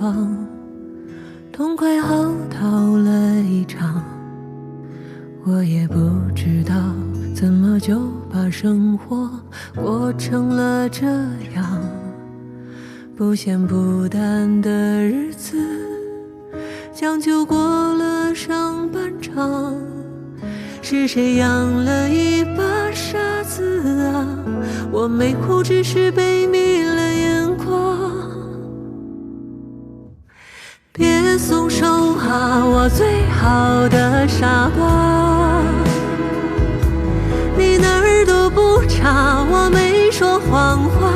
往，痛快嚎啕了一场。我也不知道怎么就把生活过成了这样，不咸不淡的日子将就过了上半场。是谁养了一把傻子啊？我没哭，只是被迷了眼眶。别松手啊，我最好的傻瓜，你哪儿都不差，我没说谎话，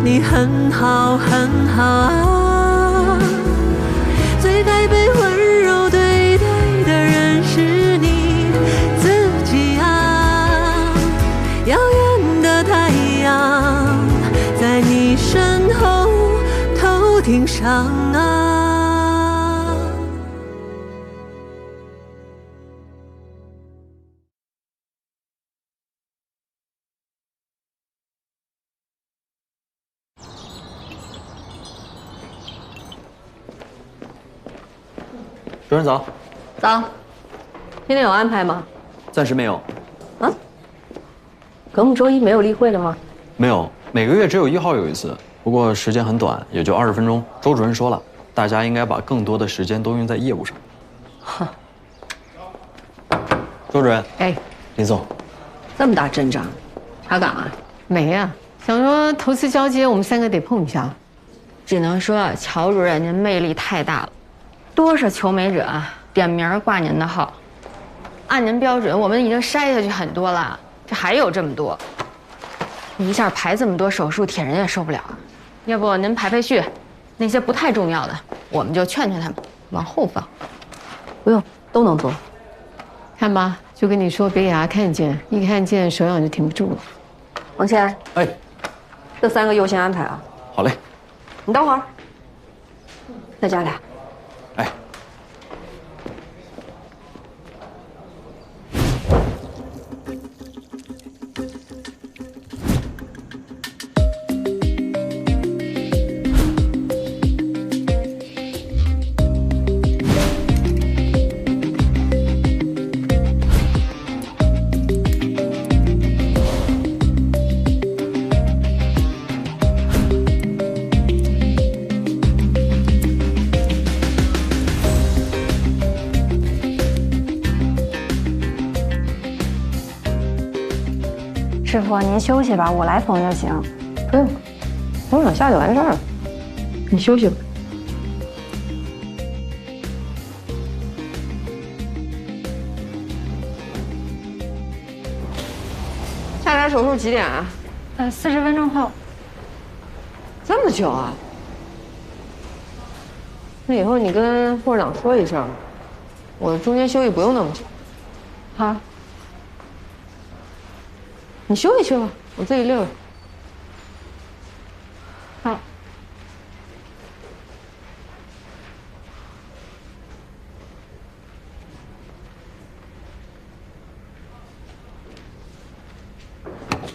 你很好很好啊。最该被温柔对待的人是你自己啊。遥远的太阳在你身后头顶上啊。主任早。早。今天有安排吗？暂时没有。啊？格木周一没有例会了吗？没有，每个月只有1号有一次，不过时间很短，也就20分钟。周主任说了，大家应该把更多的时间都用在业务上。哈。周主任，哎，林总，这么大阵仗，查岗啊？没呀，想说头次交接，我们3个得碰一下。只能说乔主任您魅力太大了，多少求美者点名挂您的号。按您标准，我们已经筛下去很多了，这还有这么多，你一下排这么多手术，铁人也受不了啊。要不您排序，那些不太重要的，我们就劝劝他们往后放。不用，都能做。看吧，就跟你说，别给他看见，一看见手痒就停不住了。王谦，哎，这3个优先安排啊。好嘞。你等会儿，再加俩。哎。师傅，您休息吧，我来缝就行。不用，缝2下就完事儿了。你休息吧。下边手术几点啊？40分钟后。这么久啊？那以后你跟护士长说一声，我中间休息不用那么久。好。你休息去吧，我自己溜溜。好。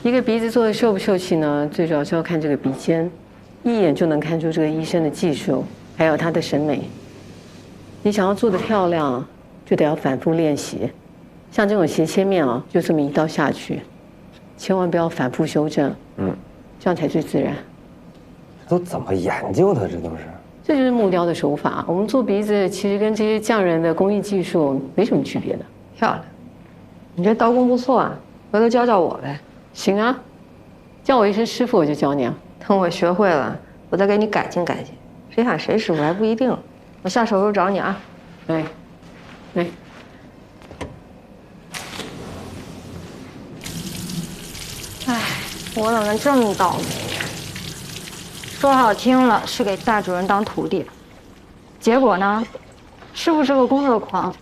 一个鼻子做的秀不秀气呢？最主要是要看这个鼻尖，一眼就能看出这个医生的技术，还有他的审美。你想要做的漂亮，就得要反复练习。像这种斜切面啊，就这么一刀下去。千万不要反复修正，这样才最自然。都怎么研究的？这都是。这就是木雕的手法。我们做鼻子其实跟这些匠人的工艺技术没什么区别的。漂亮，你这刀工不错啊，回头教教我呗。行啊，叫我一声师傅我就教你啊。等我学会了，我再给你改进改进。谁喊谁师傅还不一定。我下手时找你啊。哎，来。唉，我怎么这么倒霉呀？说好听了是给大主任当徒弟，结果呢，师傅是个工作狂，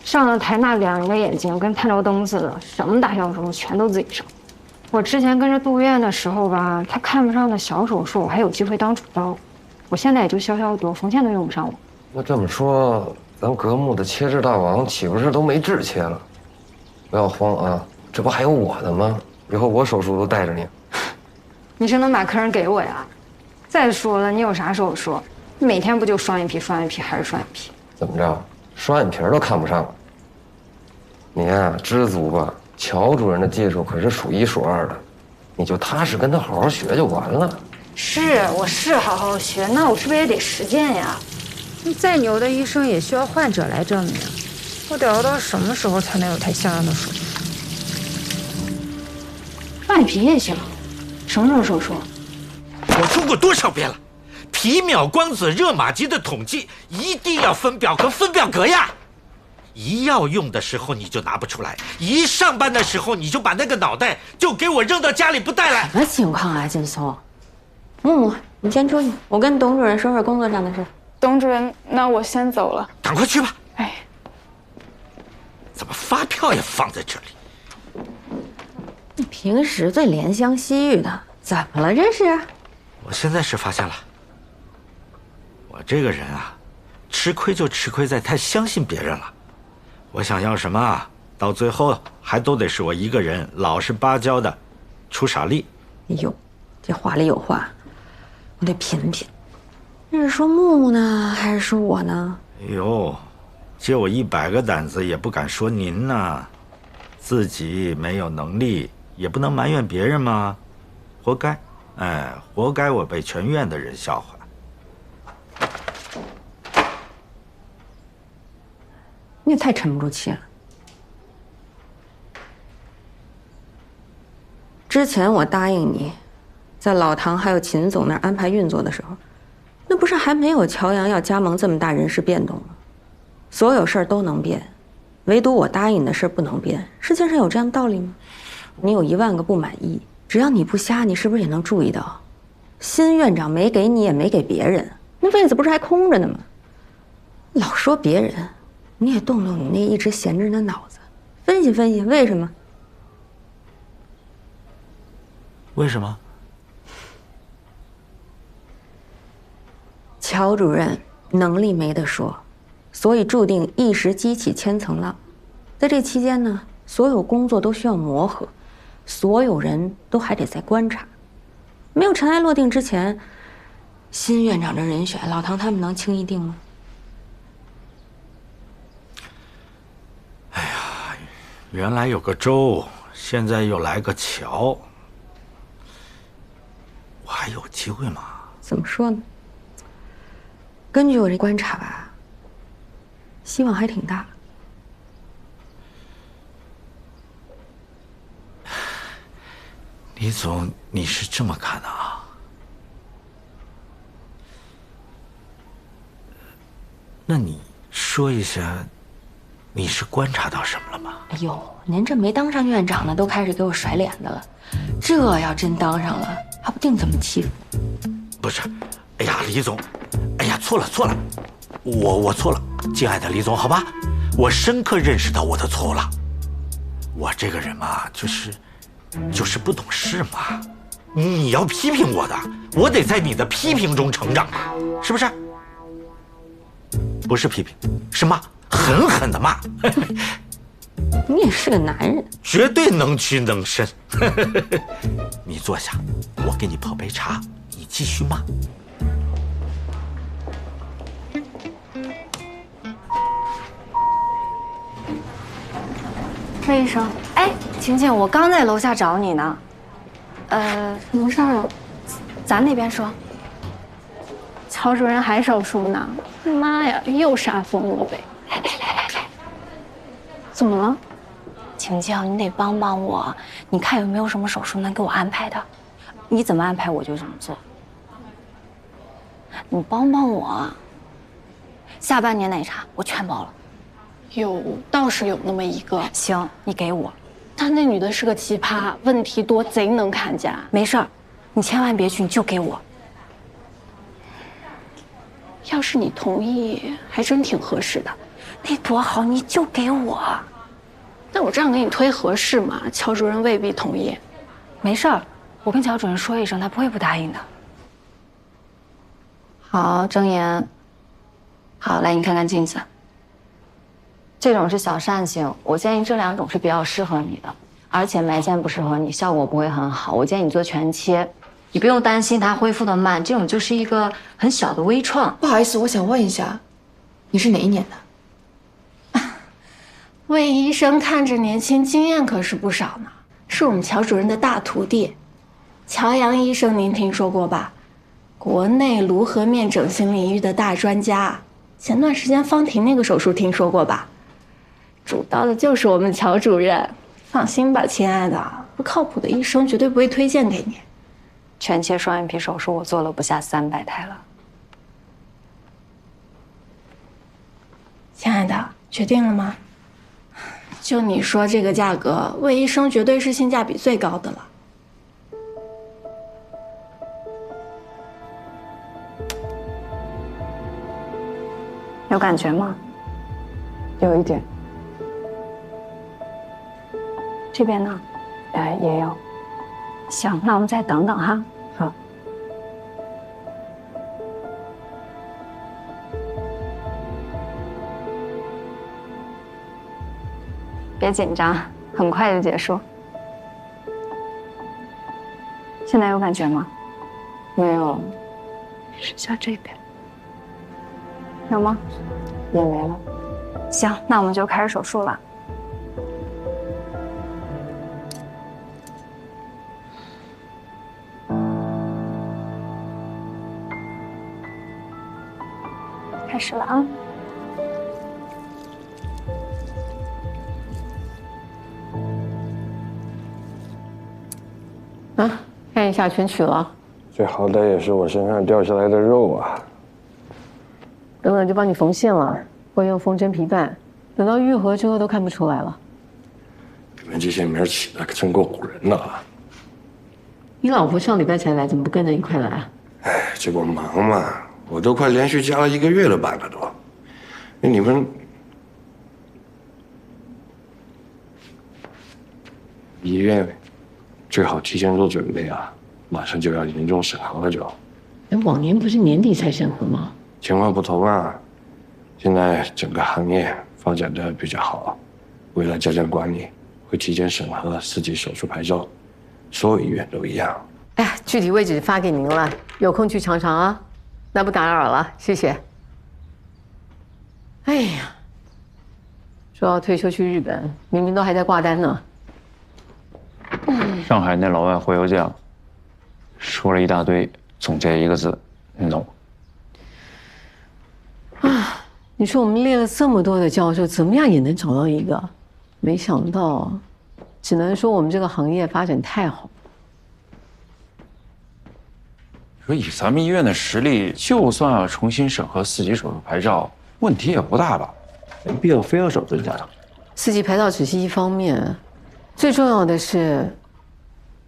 上了台那2人的眼睛跟探照灯似的，什么大小手术全都自己上。我之前跟着杜院的时候吧，他看不上的小手术我还有机会当主刀，我现在也就消消毒，缝线都用不上我。那这么说，咱格木的切治大王岂不是都没治切了？不要慌啊，这不还有我的吗？以后我手术都带着你。你是能把客人给我呀？再说了，你有啥手术？每天不就双眼皮、双眼皮还是双眼皮？怎么着，双眼皮都看不上了？你呀，知足吧。乔主任的技术可是数一数二的，你就踏实跟他好好学就完了。是，我是好好学，那我是不是也得实践呀？再牛的医生也需要患者来证明。我得熬到什么时候才能有台像样的手术？双眼皮也行，什么时候手术？我说过多少遍了，皮秒光子热玛吉的统计一定要分表格分表格呀！一要用的时候你就拿不出来，一上班的时候你就把那个脑袋就给我扔到家里不带来。什么情况啊，劲松？木木，你先出去，我跟董主任说说工作上的事。董主任，那我先走了。赶快去吧。哎，怎么发票也放在这里？你平时最怜香惜玉的，怎么了这是？我现在是发现了，我这个人啊，吃亏就吃亏在太相信别人了。我想要什么，到最后还都得是我一个人老实巴交的出傻力。哎呦，这话里有话，我得品品。这是说木木呢，还是说我呢？哎呦，借我100个胆子也不敢说您呐，自己没有能力，也不能埋怨别人嘛，活该。哎，活该我被全院的人笑话。你也太沉不住气了。之前我答应你，在老唐还有秦总那儿安排运作的时候，那不是还没有乔阳要加盟这么大人事变动吗？所有事儿都能变，唯独我答应你的事儿不能变。世界上有这样的道理吗？你有10000个不满意，只要你不瞎，你是不是也能注意到，新院长没给你也没给别人，那位子不是还空着呢吗？老说别人。你也动动你那一直闲着的脑子，分析分析为什么？为什么？乔主任能力没得说，所以注定一时激起千层浪。在这期间呢，所有工作都需要磨合，所有人都还得再观察。没有尘埃落定之前，新院长这人选，老唐他们能轻易定吗？原来有个周，现在又来个乔，我还有机会吗？怎么说呢？根据我这观察吧，希望还挺大。李总，你是这么看的啊？那你说一下，你是观察到什么了吗？哎呦，您这没当上院长呢，都开始给我甩脸的了。这要真当上了，还不定怎么欺负。不是，哎呀，李总，哎呀，错了，我错了，敬爱的李总，好吧，我深刻认识到我的错误了。我这个人嘛，就是不懂事嘛。你要批评我的，我得在你的批评中成长嘛，是不是？不是批评，是骂，狠狠的骂。你也是个男人，绝对能屈能伸。你坐下，我给你泡杯茶，你继续骂。魏医生，哎，晴晴，我刚在楼下找你呢。什么事儿啊？咱那边说。乔主任还手术呢，妈呀，又杀疯了呗！来，怎么了？晴晴，你得帮帮我，你看有没有什么手术能给我安排的？你怎么安排我就怎么做。你帮帮我，下半年奶茶我全包了。倒是有那么一个。行，你给我。但那女的是个奇葩，问题多，贼能看家。没事儿，你千万别去，你就给我。要是你同意，还真挺合适的。那多好，你就给我。但我这样给你推合适吗？乔主任未必同意。没事儿，我跟乔主任说一声，他不会不答应的。好，睁眼。好，来，你看看镜子。这种是小扇形，我建议这2种是比较适合你的，而且埋线不适合你，效果不会很好。我建议你做全切。你不用担心他恢复的慢，这种就是一个很小的微创。不好意思，我想问一下，你是哪一年的？魏医生看着年轻，经验可是不少呢，是我们乔主任的大徒弟。乔阳医生您听说过吧？国内颅颌面整形领域的大专家。前段时间方婷那个手术听说过吧？主刀的就是我们乔主任。放心吧，亲爱的，不靠谱的医生绝对不会推荐给你。全切双眼皮手术我做了不下300台了。亲爱的，决定了吗？就你说这个价格，魏医生绝对是性价比最高的了。有感觉吗？有一点。这边呢？也有。行，那我们再等等哈。好。别紧张，很快就结束。现在有感觉吗？没有。试一下这边。有吗？也没了。行，那我们就开始手术了。开始了啊！啊，看一下全取了。这好歹也是我身上掉下来的肉啊！等等就帮你缝线了，会用缝针皮瓣，等到愈合之后都看不出来了。你们这些名儿起的可真够唬人的啊！你老婆上礼拜才来，怎么不跟着一块来啊？哎，这不忙嘛，我都快连续加了1个月的班了都。你们医院最好提前做准备啊，马上就要年终审核了就。往年不是年底才审核吗？情况不同啊，现在整个行业发展的比较好，为了加强管理，会提前审核4级手术牌照，所有医院都一样。哎，具体位置发给您了，有空去尝尝啊。那不打扰了，谢谢。哎呀，说要退休去日本，明明都还在挂单呢。上海那老外回邮件说了一大堆，总结一个字：no。啊，你说我们列了这么多的教授，怎么样也能找到一个，没想到，只能说我们这个行业发展太好。说以咱们医院的实力，就算要重新审核4级手术牌照，问题也不大吧？没必要非要找专家。4级牌照只是一方面，最重要的是，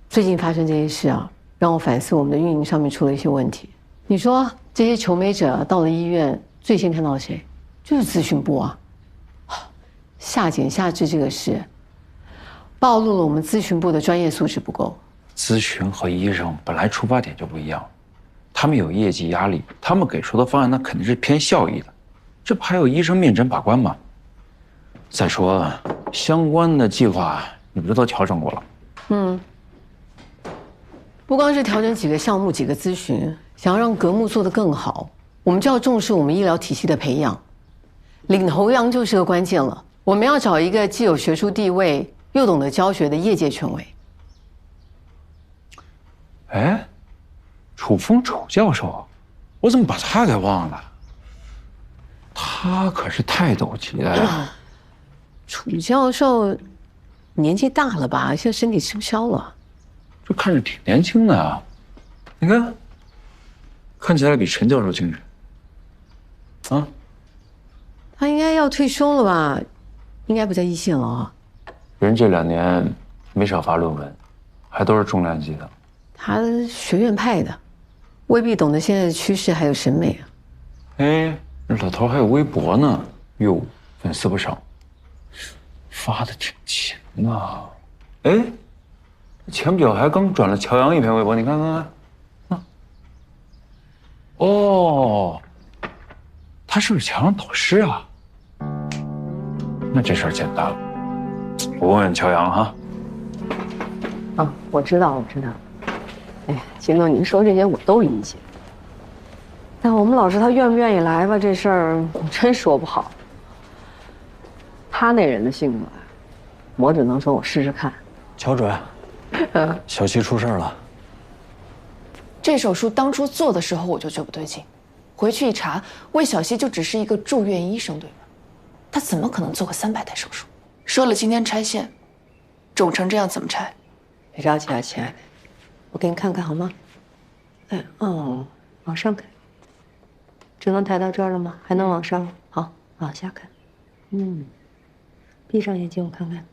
最近发生这些事啊，让我反思我们的运营上面出了一些问题。你说这些求美者到了医院，最先看到谁？就是咨询部啊。下减下治这个事，暴露了我们咨询部的专业素质不够。咨询和医生本来出发点就不一样，他们有业绩压力，他们给出的方案那肯定是偏效益的，这不还有医生面诊把关吗？再说相关的计划你不是都调整过了？不光是调整几个项目、几个咨询，想要让格目做得更好，我们就要重视我们医疗体系的培养，领头羊就是个关键了。我们要找一个既有学术地位又懂得教学的业界权威。哎，楚风楚教授，我怎么把他给忘了？他可是泰斗级的呀。楚教授年纪大了吧，现在身体吃不消了。这看着挺年轻的啊，你看，看起来比陈教授精神。啊，他应该要退休了吧？应该不在一线了啊。人这2年没少发论文，还都是重量级的。他学院派的，未必懂得现在的趋势还有审美啊。哎，这老头还有微博呢，哟，粉丝不少，发的挺勤啊。哎，前不久还刚转了乔阳一篇微博，你看看看，啊，哦，他是不是乔阳导师啊？那这事儿简单了，我问问乔阳哈。啊，我知道，我知道。哎呀，金东，您说这些我都理解，但我们老师他愿不愿意来吧，这事儿我真说不好。他那人的性格，我只能说我试试看。乔主任，小七出事了。这手术当初做的时候我就觉得不对劲，回去一查，魏小溪就只是一个住院医生，对吧？他怎么可能做个300台手术？说了今天拆线，肿成这样怎么拆？别着急啊，亲爱的，我给你看看好吗？哎，往上看，只能抬到这儿了吗？还能往上？好，往下看。闭上眼睛，我看看。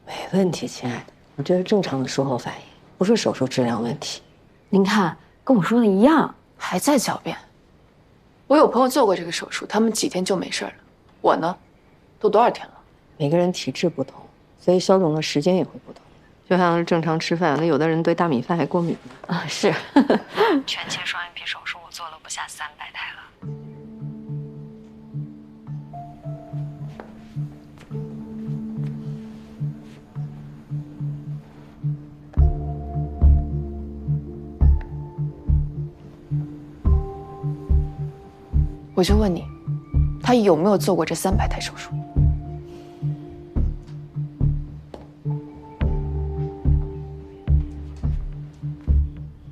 没问题，亲爱的，我这是正常的术后反应，不是手术质量问题。您看，跟我说的一样，还在狡辩。我有朋友做过这个手术，他们几天就没事了。我呢，都多少天了？每个人体质不同，所以消肿的时间也会不同。就像是正常吃饭，那有的人对大米饭还过敏呢。啊，是。全切双眼皮手术我做了不下300台了。我就问你，他有没有做过这300台手术？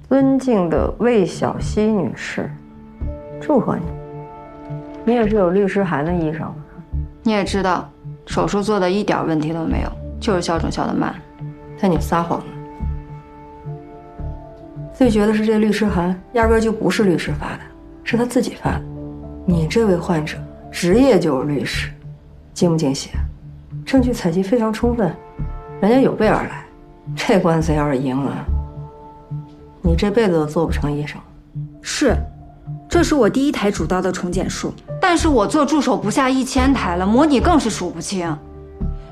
尊敬的魏小溪女士，祝贺你，你也是有律师函的医生。你也知道，手术做的一点问题都没有，就是消肿消得慢。但你撒谎了。最绝的是这律师函压根就不是律师发的，是他自己发的。你这位患者职业就是律师，精不精细？证据采集非常充分，人家有备而来。这官司要是赢了，你这辈子都做不成医生。是，这是我第1台主刀的重建术，但是我做助手不下1000台了，模拟更是数不清。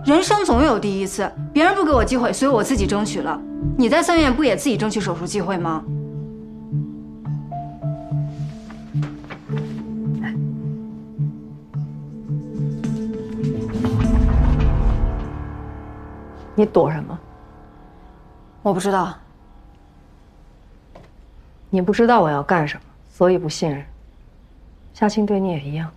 人生总有第一次，别人不给我机会，所以我自己争取了。你在3院不也自己争取手术机会吗？你躲什么？我不知道。你不知道我要干什么，所以不信任。夏青对你也一样。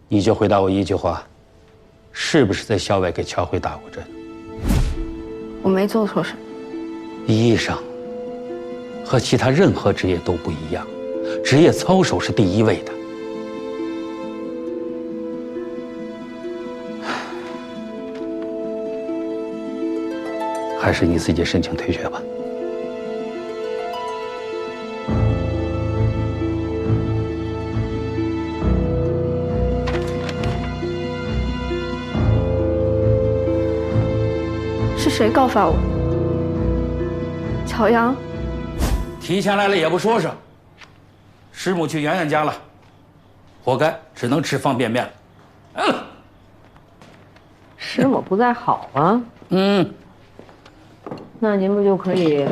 你就回答我一句话，是不是在校外给乔慧打过针？我没做错什么。医生和其他任何职业都不一样，职业操守是第1位的。还是你自己申请退学吧。是谁告发我？乔阳。提前来了也不说声。师母去圆圆家了，活该，只能吃方便面了。师母不在好啊。那您不就可以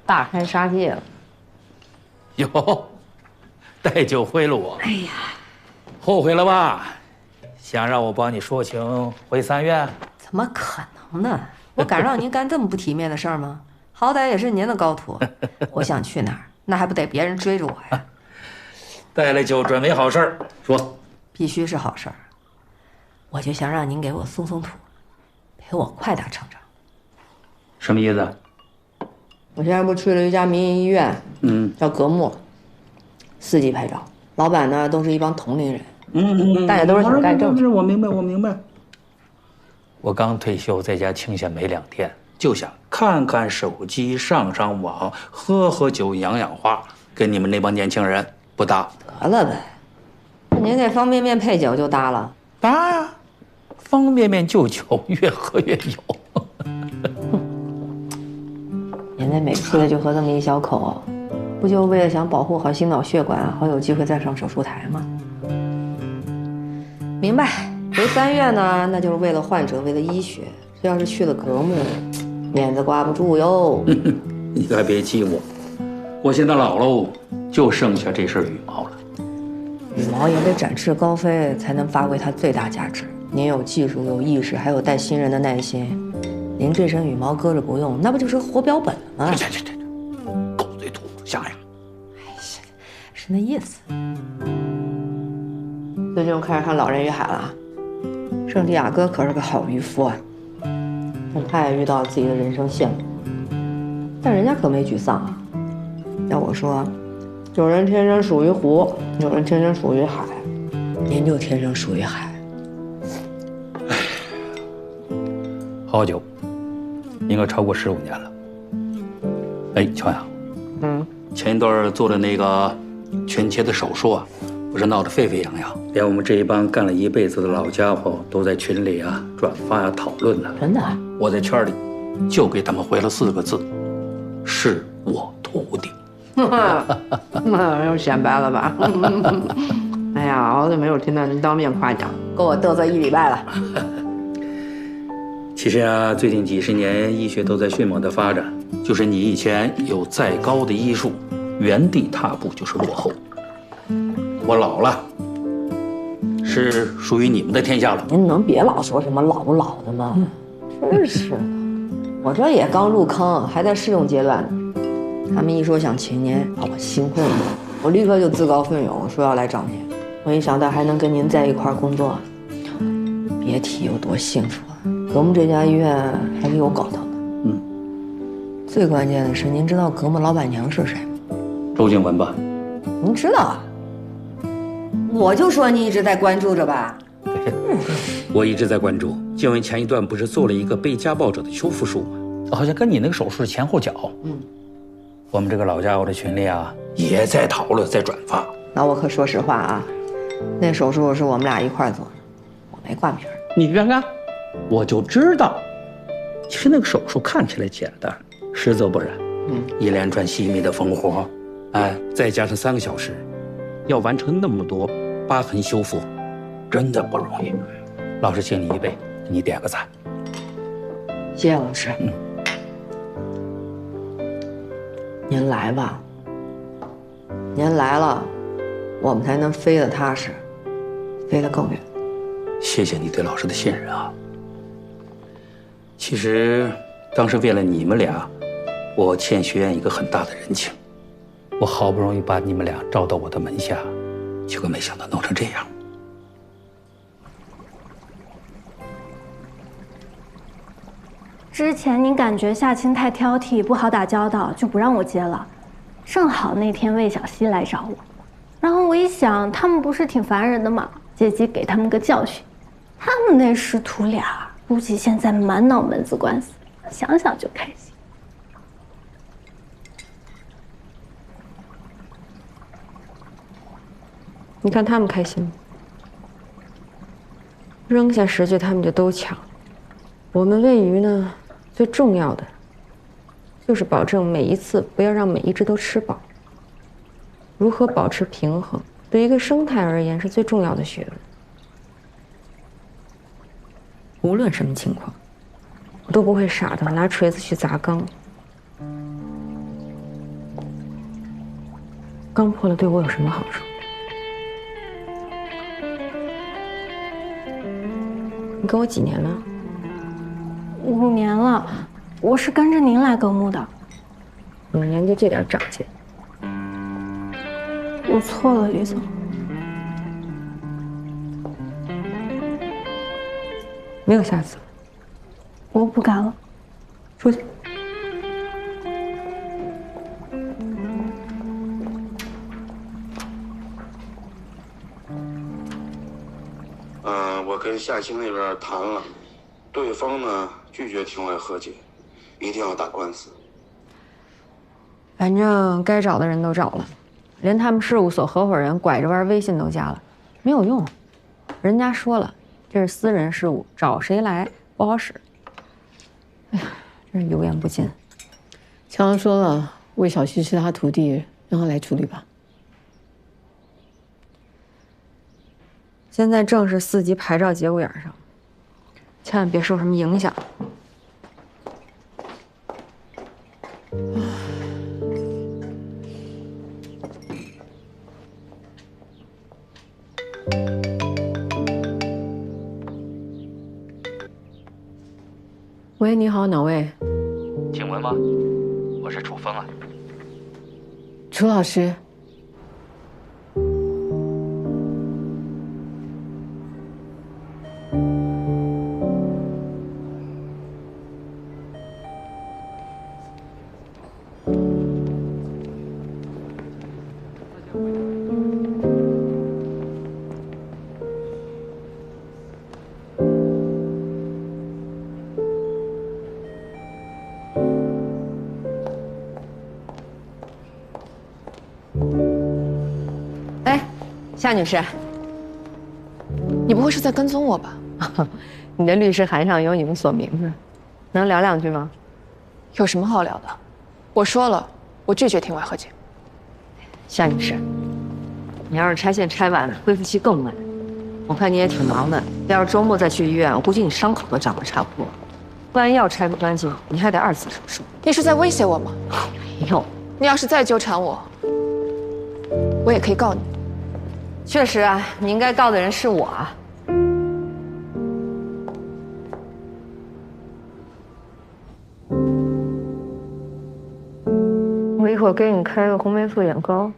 大开杀戒了？哟，带酒贿赂我。哎呀，后悔了吧？想让我帮你说情回3院？怎么可能呢？我敢让您干这么不体面的事儿吗？好歹也是您的高徒，我想去哪儿，那还不得别人追着我呀？带了酒准没好事儿，说必须是好事儿。我就想让您给我松松土，陪我快点成长。什么意思？我现在不去了一家民营医院，叫格木，4级牌照，老板呢都是一帮同龄人，大家都是想干正事。我明白。我刚退休，在家清闲没2天，就想看看手机，上网，喝酒，养花，跟你们那帮年轻人不搭。得了呗，您那方便面配酒就搭了？搭呀，方便面就酒，越喝越有。您那每次就喝这么一小口，不就为了想保护好心脑血管，好有机会再上手术台吗？明白。回3院呢，那就是为了患者，为了医学。这要是去了格木，面子挂不住哟。你可别气我，我现在老喽，就剩下这身羽毛了。羽毛也得展翅高飞，才能发挥它最大价值。您有技术，有意识，还有带新人的耐心。您这身羽毛搁着不用，那不就是活标本了吗？这，狗嘴吐出象牙。哎呀，是那意思。最近我开始看《老人与海》了，圣地亚哥可是个好渔夫啊，但他也遇到自己的人生陷阱，但人家可没沮丧啊。要我说，有人天生属于湖，有人天生属于海，您就天生属于海。好久，应该超过15年了。哎，乔阳，前一段做的那个全切的手术啊，不是闹得沸沸扬扬，连我们这一帮干了一辈子的老家伙都在群里啊转发呀讨论呢。真的？我在圈里就给他们回了4个字：是我徒弟。又显摆了吧？哎呀，好久没有听到您当面夸奖，够我嘚瑟1礼拜了。其实啊，最近几10年医学都在迅猛的发展，就是你以前有再高的医术，原地踏步就是落后。我老了，是属于你们的天下了。您能别老说什么老不老的吗？真是的，我这也刚入坑，还在试用阶段呢。他们一说想请您，把我兴奋了，我立刻就自告奋勇说要来找您。我一想到还能跟您在一块儿工作，别提有多幸福了。格木这家医院还是有搞头的。最关键的是，您知道格木老板娘是谁吗？周静文吧？您知道啊？我就说你一直在关注着吧。我一直在关注。静文前一段不是做了一个被家暴者的修复术吗？好像跟你那个手术是前后脚。我们这个老家伙的群里啊，也在讨论，在转发。那我可说实话啊，那手术是我们俩一块做的，我没挂名。你看看，我就知道，其实那个手术看起来简单，实则不然。一连串细密的缝活，哎，再加上3个小时，要完成那么多疤痕修复，真的不容易。老师，请你一杯，给你点个赞。谢谢老师。您来吧，您来了，我们才能飞得踏实，飞得更远。谢谢你对老师的信任啊。其实当时为了你们俩，我欠学院一个很大的人情。我好不容易把你们俩招到我的门下，结果没想到弄成这样。之前您感觉夏青太挑剔，不好打交道，就不让我接了。正好那天魏小溪来找我，然后我一想，他们不是挺烦人的吗？借机给他们个教训。他们那师徒俩，估计现在满脑门子官司，想想就开心。你看他们开心吗？扔下食具，他们就都抢。我们喂鱼呢，最重要的就是保证每一次不要让每一只都吃饱。如何保持平衡，对一个生态而言是最重要的学问。无论什么情况，我都不会傻到拿锤子去砸缸。缸破了对我有什么好处？你跟我几年了？5年了，我是跟着您来格木的。5年就这点长进？我错了，李总。没有下次了。我不敢了。出去。我跟夏青那边谈了，对方呢拒绝庭外和解，一定要打官司。反正该找的人都找了，连他们事务所合伙人拐着弯微信都加了，没有用。人家说了，这是私人事务，找谁来不好使。哎呀，真是油盐不进。强强说了，魏小溪是他徒弟，让他来处理吧。现在正是4级牌照节骨眼上，千万别受什么影响。喂，你好，哪位？请问吗？我是楚风啊。楚老师。夏女士，你不会是在跟踪我吧？你的律师函上有你们所名字，能聊两句吗？有什么好聊的？我说了，我拒绝庭外和解。夏女士，你要是拆线拆完，恢复期更慢。我看你也挺忙的，要是周末再去医院，我估计你伤口都长得差不多。万一要拆不干净，你还得2次手术。你是在威胁我吗？没有。你要是再纠缠我，我也可以告你。确实啊，你应该告的人是我啊。我一会儿给你开个红霉素眼膏，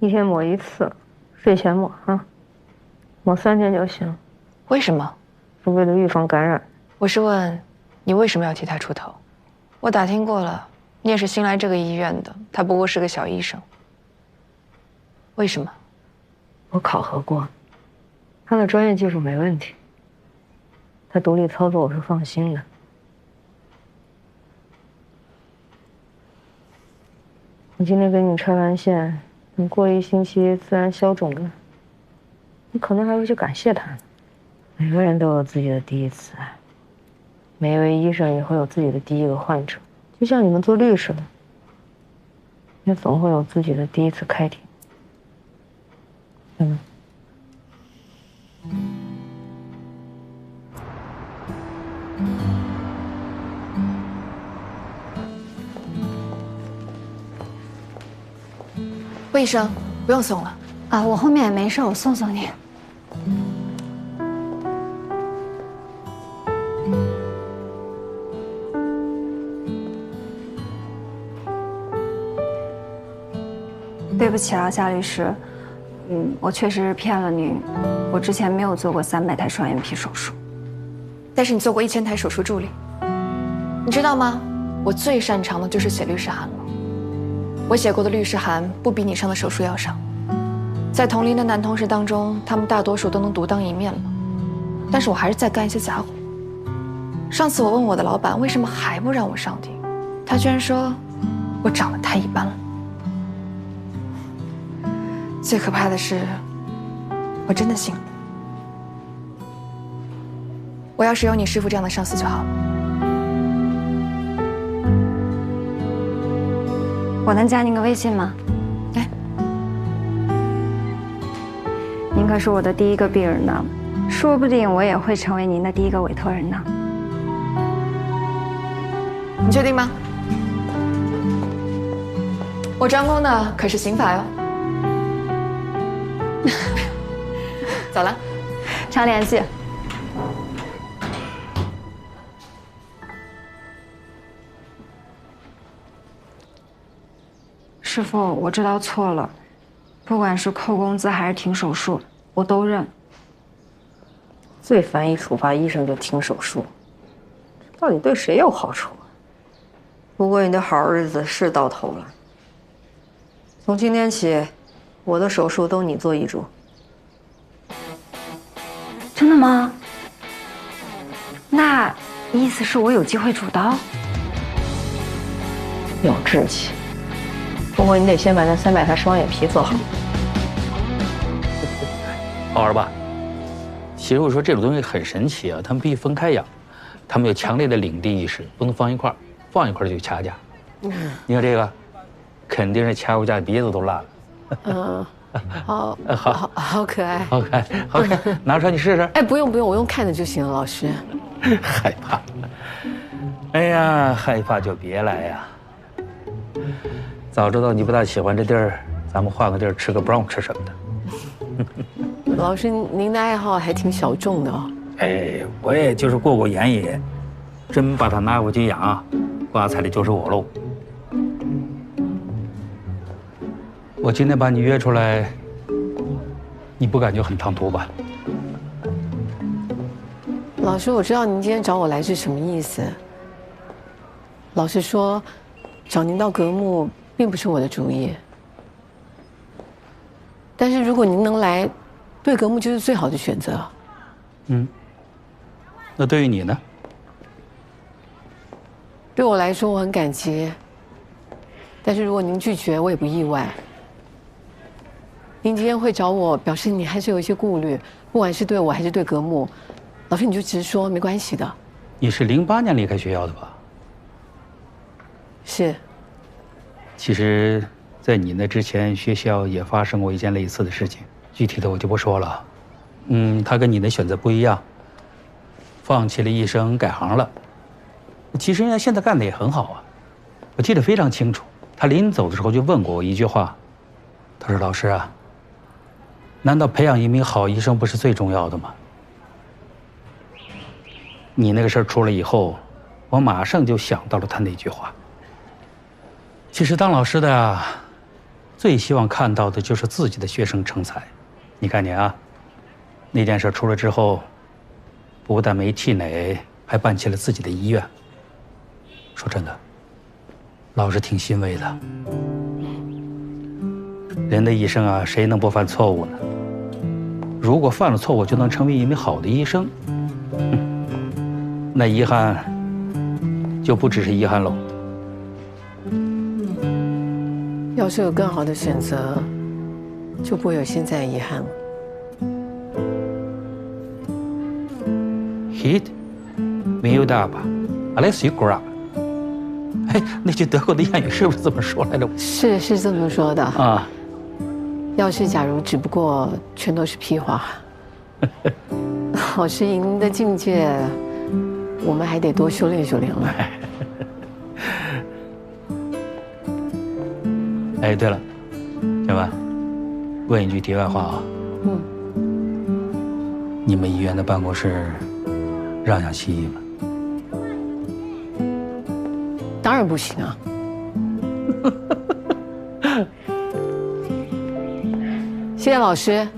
一天抹1次，睡前抹啊，抹3天就行。为什么？是为了预防感染。我是问你为什么要替他出头？我打听过了，你也是新来这个医院的，他不过是个小医生。为什么？我考核过，他的专业技术没问题，他独立操作我是放心的。我今天给你拆完线，你过1星期自然消肿了，你可能还会去感谢他呢。每个人都有自己的第一次，每一位医生也会有自己的第一个患者，就像你们做律师的，也总会有自己的第一次开庭。魏医生，不用送了啊，我后面也没事，我送送你。对不起啊，夏律师，我确实是骗了你，我之前没有做过300台双眼皮手术，但是你做过1000台手术助理，你知道吗？我最擅长的就是写律师函了。我写过的律师函不比你上的手术要少，在同龄的男同事当中，他们大多数都能独当一面了，但是我还是在干一些杂活。上次我问我的老板为什么还不让我上庭，他居然说我长得太一般了。最可怕的是，我真的信了。我要是有你师傅这样的上司就好了。我能加您个微信吗？来，您可是我的第一个病人呢，说不定我也会成为您的第一个委托人呢。你确定吗？我专攻的可是刑法哟。走了，常联系。师傅，我知道错了，不管是扣工资还是停手术，我都认。最烦一处罚医生就停手术，到底对谁有好处啊？不过你的好日子是到头了。从今天起，我的手术都你做医嘱。真的吗？那意思是我有机会主刀？有志气。不过你得先把那300台双眼皮做好。好玩吧？其实我说这种东西很神奇啊，他们必须分开养，他们有强烈的领地意识，不能放一块儿，放一块儿就掐架。你看这个，肯定是掐过架，鼻子都烂了。好可爱，好可爱，好可爱，拿出来你试试。哎，不用，我用看的就行了，老师。害怕？哎呀，害怕就别来呀。早知道你不大喜欢这地儿，咱们换个地儿吃个 brunch 什么的。老师，您的爱好还挺小众的哦。哎，我也就是过过眼瘾，真把他拿回去养，刮彩的就是我喽。我今天把你约出来，你不感觉很唐突吧？老师，我知道您今天找我来是什么意思。老实说，找您到格木并不是我的主意。但是如果您能来，对格木就是最好的选择。那对于你呢？对我来说，我很感激。但是如果您拒绝，我也不意外。您今天会找我，表示你还是有一些顾虑，不管是对我还是对格木。老师，你就直说，没关系的。你是08年离开学校的吧？是。其实，在你那之前，学校也发生过一件类似的事情，具体的我就不说了。他跟你的选择不一样，放弃了医生，改行了。其实人家现在干的也很好啊，我记得非常清楚。他临走的时候就问过我一句话，他说：“老师啊，难道培养一名好医生不是最重要的吗？”你那个事儿出来以后，我马上就想到了他那句话。其实当老师的啊，最希望看到的就是自己的学生成才。你看你啊，那件事出来之后，不但没气馁，还办起了自己的医院。说真的，老师挺欣慰的。人的一生啊，谁能不犯错误呢？如果犯了错误就能成为一名好的医生，那遗憾就不只是遗憾喽。要是有更好的选择，就不会有现在的遗憾了。Hit没有大吧 ，Unless you grow up。哎，那句德国的谚语是不是这么说来着？是这么说的啊。要是假如只不过全都是屁话，老师您的境界，我们还得多修炼修炼了。哎，对了，小文，问一句题外话啊，你们医院的办公室让养西医吗？当然不行啊。谢谢老师。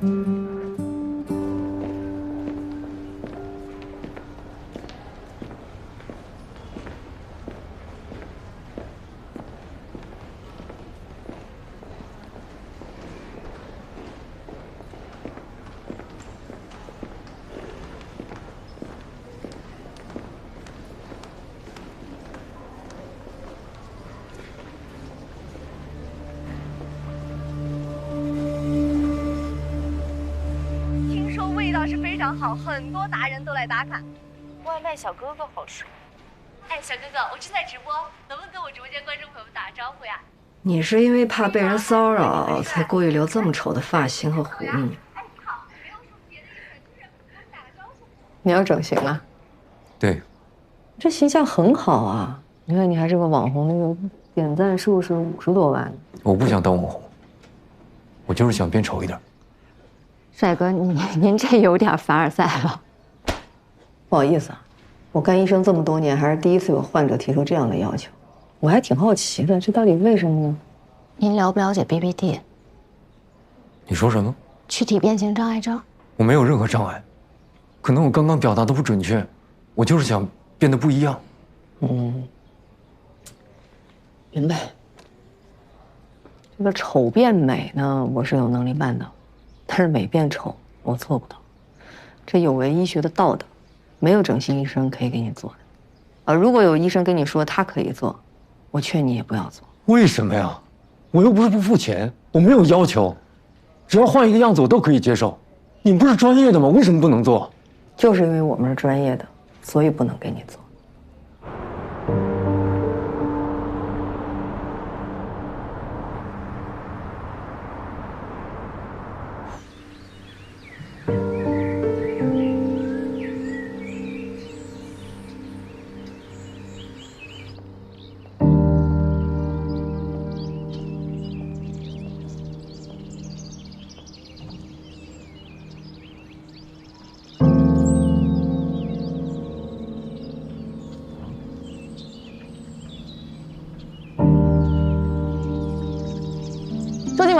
是非常好，很多达人都来打卡。外卖小哥哥好帅。哎，小哥哥，我正在直播，能不能跟我直播间观众朋友们打个招呼呀？你是因为怕被人骚扰，才故意留这么丑的发型和胡子。你要整形了？对。这形象很好啊！你看，你还是个网红，那个点赞数是50多万。我不想当网红，我就是想变丑一点。帅哥，您这有点凡尔赛了。不好意思啊，我干医生这么多年，还是第一次有患者提出这样的要求，我还挺好奇的，这到底为什么呢？您了不了解 BBD？ 你说什么？躯体变形障碍症。我没有任何障碍，可能我刚刚表达的不准确，我就是想变得不一样。明白。这个丑变美呢，我是有能力办到。但是美变丑，我做不到，这有违医学的道德，没有整形医生可以给你做的。如果有医生跟你说他可以做，我劝你也不要做。为什么呀？我又不是不付钱，我没有要求，只要换一个样子我都可以接受。你不是专业的吗？为什么不能做？就是因为我们是专业的，所以不能给你做。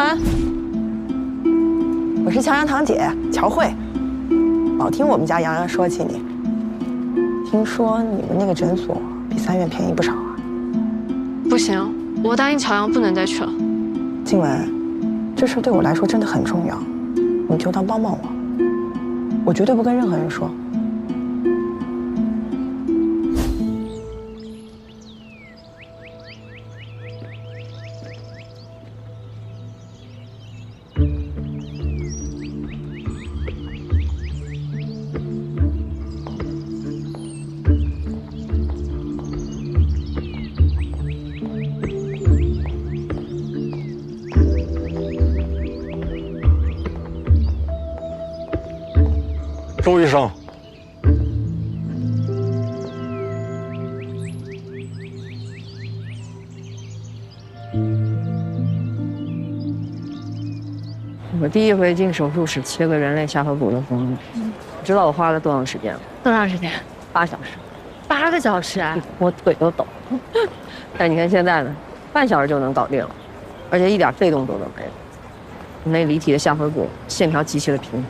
门。我是乔阳堂姐乔慧，老听我们家洋洋说起你。听说你们那个诊所比3院便宜不少啊？不行，我答应乔阳不能再去了。静雯，这事对我来说真的很重要，你就当帮帮我，我绝对不跟任何人说。周医生，我第一回进手术室切个人类下颌骨的缝纫，知道我花了多长时间吗？多长时间？8小时。8个小时啊！我腿都抖。但你看现在呢，半小时就能搞定了，而且一点废动作都没有。那离体的下颌骨线条极其的平。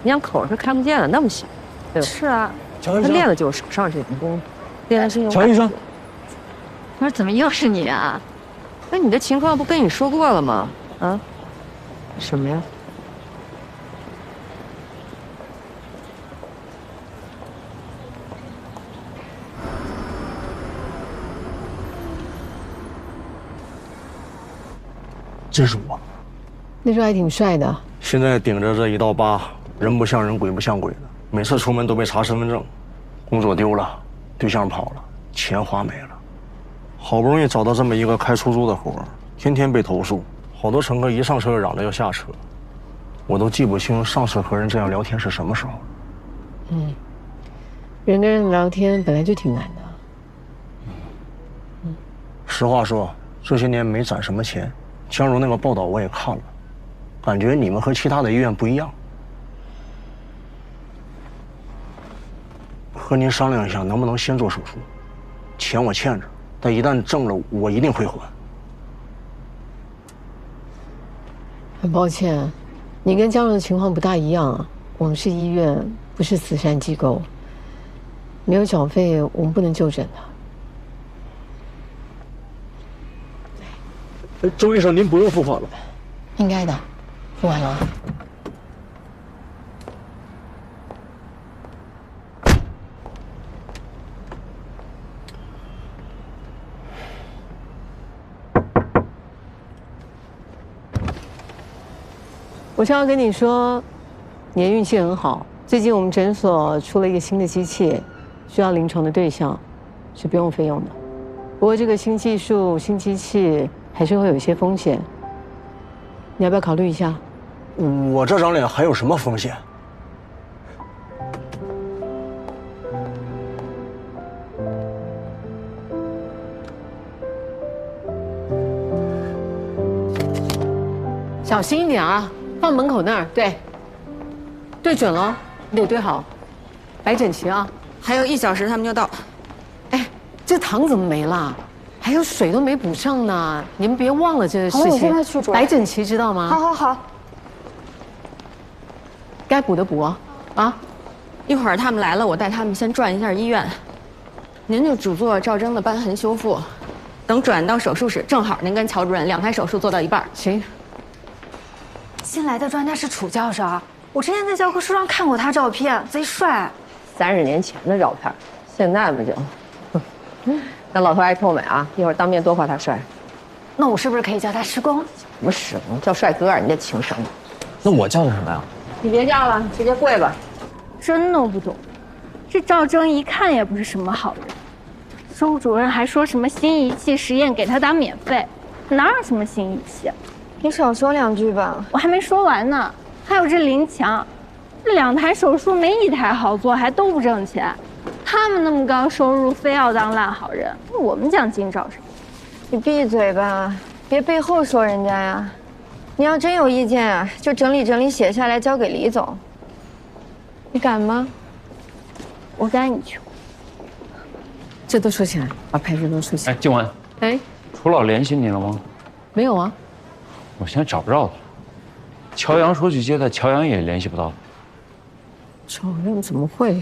你想口是看不见的，那么小，对吧？是啊，他练的就是手上这种功夫，练的是用。乔医生，我说怎么又是你啊？那你的情况不跟你说过了吗？啊？什么呀？这是我。那时候还挺帅的。现在顶着这一道疤，人不像人，鬼不像鬼的。每次出门都被查身份证，工作丢了，对象跑了，钱花没了。好不容易找到这么一个开出租的活，天天被投诉，好多乘客一上车嚷着要下车，我都记不清上次和人这样聊天是什么时候。人跟人聊天本来就挺难的。实话说，这些年没攒什么钱。江如那个报道我也看了，感觉你们和其他的医院不一样。和您商量一下，能不能先做手术？钱我欠着，但一旦挣了，我一定会还。很抱歉，你跟江如的情况不大一样啊。我们是医院，不是慈善机构，没有缴费，我们不能就诊的。周医生，您不用付款了。应该的，付完了。我是要跟你说，你的运气很好。最近我们诊所出了一个新的机器，需要临床的对象，是不用费用的。不过这个新技术、新机器还是会有一些风险，你要不要考虑一下？我这张脸还有什么风险？小心一点啊！放门口那儿，对，对准了，你得对好，摆整齐啊！还有1小时他们就到。哎，这糖怎么没了？还有水都没补上呢，你们别忘了这个事情。我现在去煮。摆整齐，知道吗？好好好。该补的补啊！啊，一会儿他们来了，我带他们先转一下医院。您就只做赵征的瘢痕修复，等转到手术室，正好您跟乔主任2台手术做到一半。行。新来的专家是楚教授，我之前在教科书上看过他照片，贼帅。30年前的照片，现在不就？那老头爱臭美啊！一会儿当面多夸他帅。那我是不是可以叫他师公？什么师公？叫帅哥，你这情商。那我叫什么呀？你别叫了，直接跪吧。真弄不懂，这赵征一看也不是什么好人。周主任还说什么新仪器实验给他打免费，哪有什么新仪器？你少说2句吧。我还没说完呢。还有这林强，这2台手术没1台好做，还都不挣钱。他们那么高收入，非要当烂好人，我们奖金找谁？你闭嘴吧，别背后说人家呀。你要真有意见啊，就整理整理写下来交给李总。你敢吗？我敢，你去。这都收起来，把牌子都收起来。静雯，哎，楚老联系你了吗？没有啊。我现在找不着他。乔阳说去接他，乔阳也联系不到。乔阳怎么会？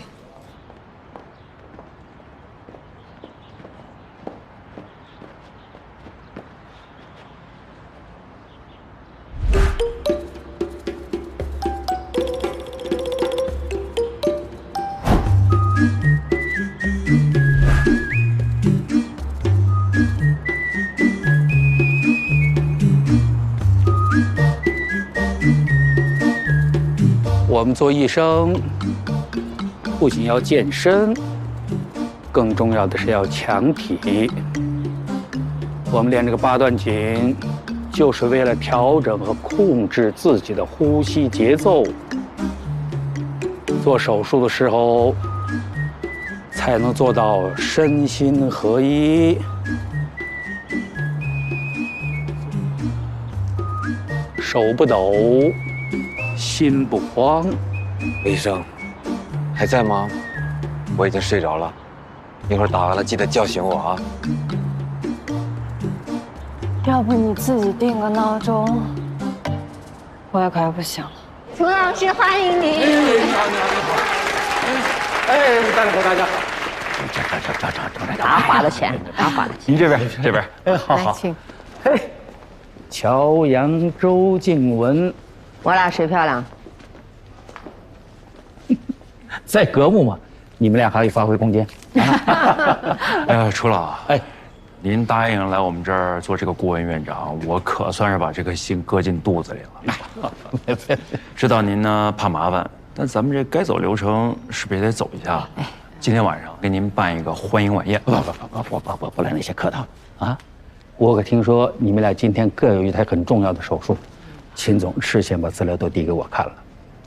我们做医生，不仅要健身，更重要的是要强体。我们练这个八段锦，就是为了调整和控制自己的呼吸节奏。做手术的时候，才能做到身心合一。手不抖，心不慌。医生，还在吗？我已经睡着了，一会儿打完了记得叫醒我啊。要不你自己定个闹钟，我也快不行了。楚老师，欢迎您。你好，大家好。打花了钱，打花了钱。您这边。哎，好。来，请。嘿，乔阳、周静雯，我俩谁漂亮？在格幕嘛，你们俩还有发挥空间。楚老，您答应来我们这儿做这个顾问院长，我可算是把这颗心搁进肚子里了。知道您呢怕麻烦，但咱们这该走流程是不是也得走一下？今天晚上给您办一个欢迎晚宴。不来那些客套啊！我可听说你们俩今天各有一台很重要的手术，秦总事先把资料都递给我看了，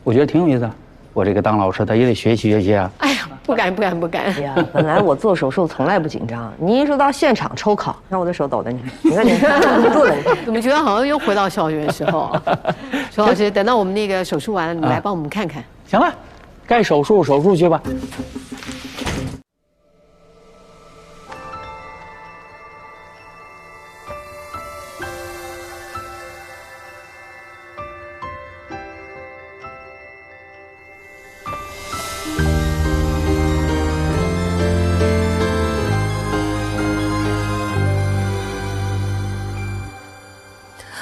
我觉得挺有意思。我这个当老师的也得学习啊！哎呀，不敢。哎呀，本来我做手术从来不紧张，你一说到现场抽考，让我的手抖的，你看，忍不住了。怎么觉得好像又回到校园时候啊？楚老师，等到我们那个手术完了，你来帮我们看看。行了，该手术去吧。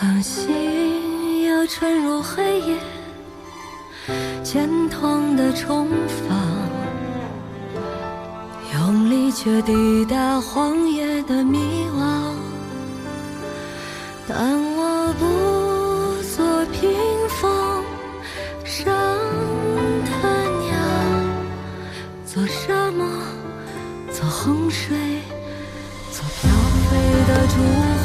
当心要沉入黑夜，渐痛的重放，用力却抵达荒野的迷惘。但我不做屏风上的鸟，做沙漠，做洪水，做飘飞的烛火。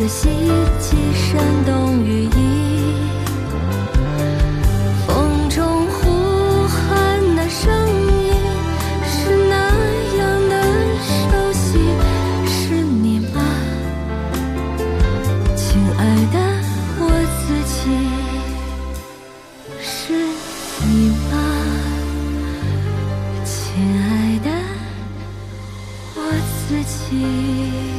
希冀煽动羽翼，风中呼喊的声音是那样的熟悉，是你吗，亲爱的我自己，是你吗，亲爱的我自己。